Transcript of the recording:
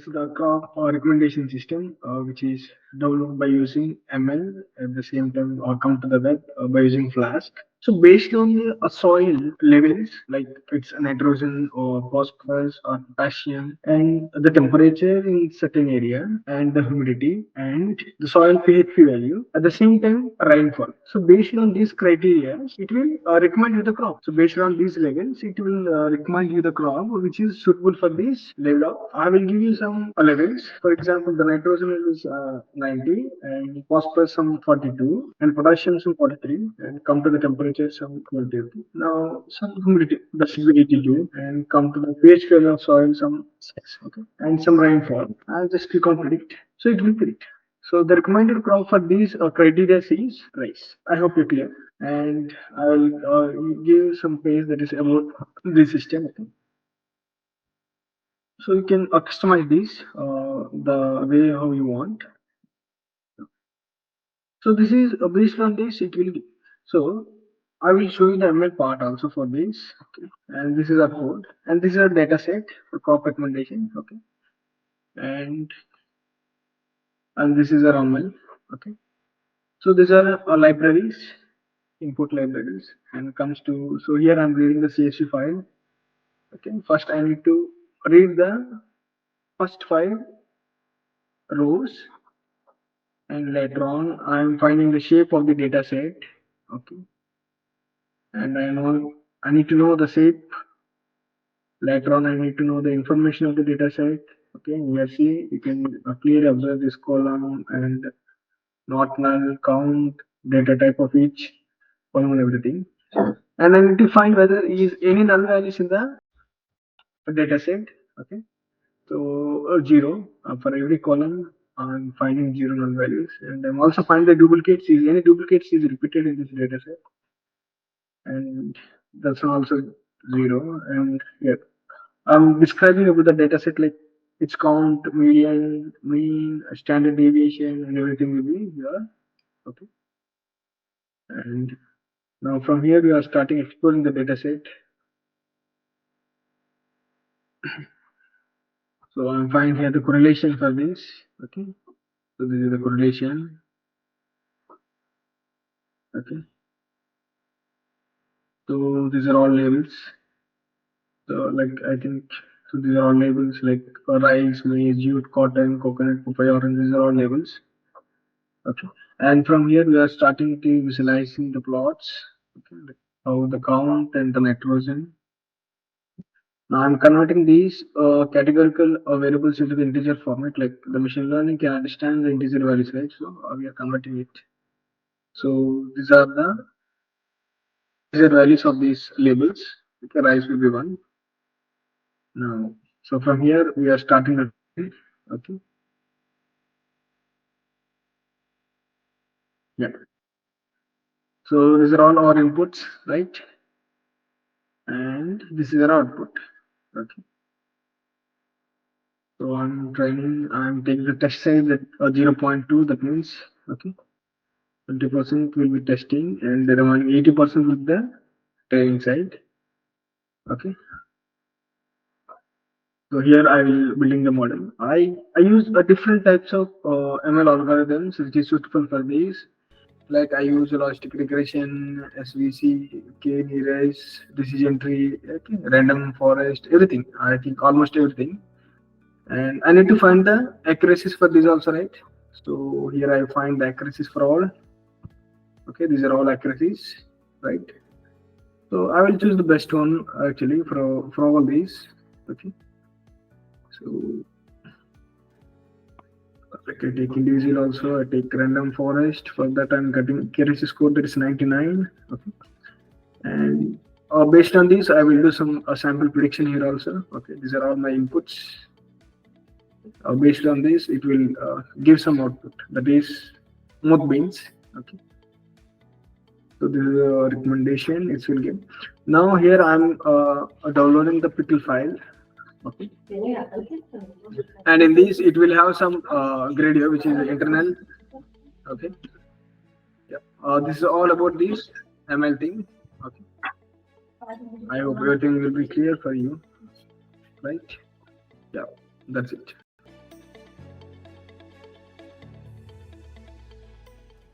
this is the crop recommendation system, which is developed by using ML at the same time or come to the web by using Flask. So based on the soil levels, like it's nitrogen or phosphorus or potassium, and the temperature in certain area, and the humidity, and the soil pH value, at the same time rainfall. So based on these criteria, it will recommend you the crop. So based on these levels, it will recommend you the crop which is suitable for this level of. I will give you some levels. For example, the nitrogen is 90, and phosphorus some 42, and potassium some 43, and come to the temperature some 22. Now some humidity that should be 82, and come to the pH value of soil some 6. Okay, and some rainfall. I'll just click on predict. So it will predict. So the recommended crop for these criteria is rice. I hope you're clear. And I'll give some page that is about this system. Okay. So you can customize these the way how you want. So this is based on this it will. So I will show you the ML part also for this. Okay. And this is our code. And this is a data set for crop recommendation. Okay. And this is our ML. Okay. So these are libraries, input libraries, and comes to, so here I'm reading the CSV file. Okay, first I need to read the first 5 rows, and later on I'm finding the shape of the data set. Okay, and I need to know the shape. Later on I need to know the information of the data set. Okay, here see you can clearly observe this column and not null, count, data type of each column and everything. And I need to find whether is any null values in the data set. Okay, so 0 for every column. I'm finding 0 null values, and I'm also finding the duplicates. Is any duplicates is repeated in this data set, and that's also 0. And yeah, I'm describing about the data set like its count, median, mean, standard deviation, and everything will be here. Okay, and now from here we are starting exploring the data set. So I'm finding here the correlation for this. Okay, so this is the correlation. Okay, so these are all labels. So like I think, so these are all labels like rice, maize, jute, cotton, coconut, papaya, orange. These are all labels. Okay, and from here we are starting to visualizing the plots. Okay, like how the count and the nitrogen. Now I'm converting these categorical variables into the integer format. Like the machine learning can understand the integer values, right? So we are converting it. So these are the integer values of these labels. Okay, rice will be 1. Now, so from here we are starting the. Okay. Yeah. So these are all our inputs, right? And this is our output. Okay. So I'm taking the test size at 0.2. That means, okay, 20% will be testing, and the remaining 80% with the training side. Okay. So here I will building the model. I use different types of ML algorithms which is suitable for these. Like I use logistic regression, SVC, k-nearest, decision tree, okay, random forest, everything. I think almost everything. And I need to find the accuracies for this also, right? So here I find the accuracies for all. Okay, these are all accuracies, right? So I will choose the best one actually for all these. Okay. So I take individual also. I take random forest. For that I'm getting accuracy score that is 99. Okay. And based on this I will do some sample prediction here also. Okay, these are all my inputs. Based on this it will give some output, that is moth beans. Okay, so this is a recommendation it will give. Now here I'm downloading the pickle file. Okay, and in this it will have some grade here which is internal. Okay, yeah, this is all about this ML thing. Okay, I hope everything will be clear for you, right? Yeah, that's it.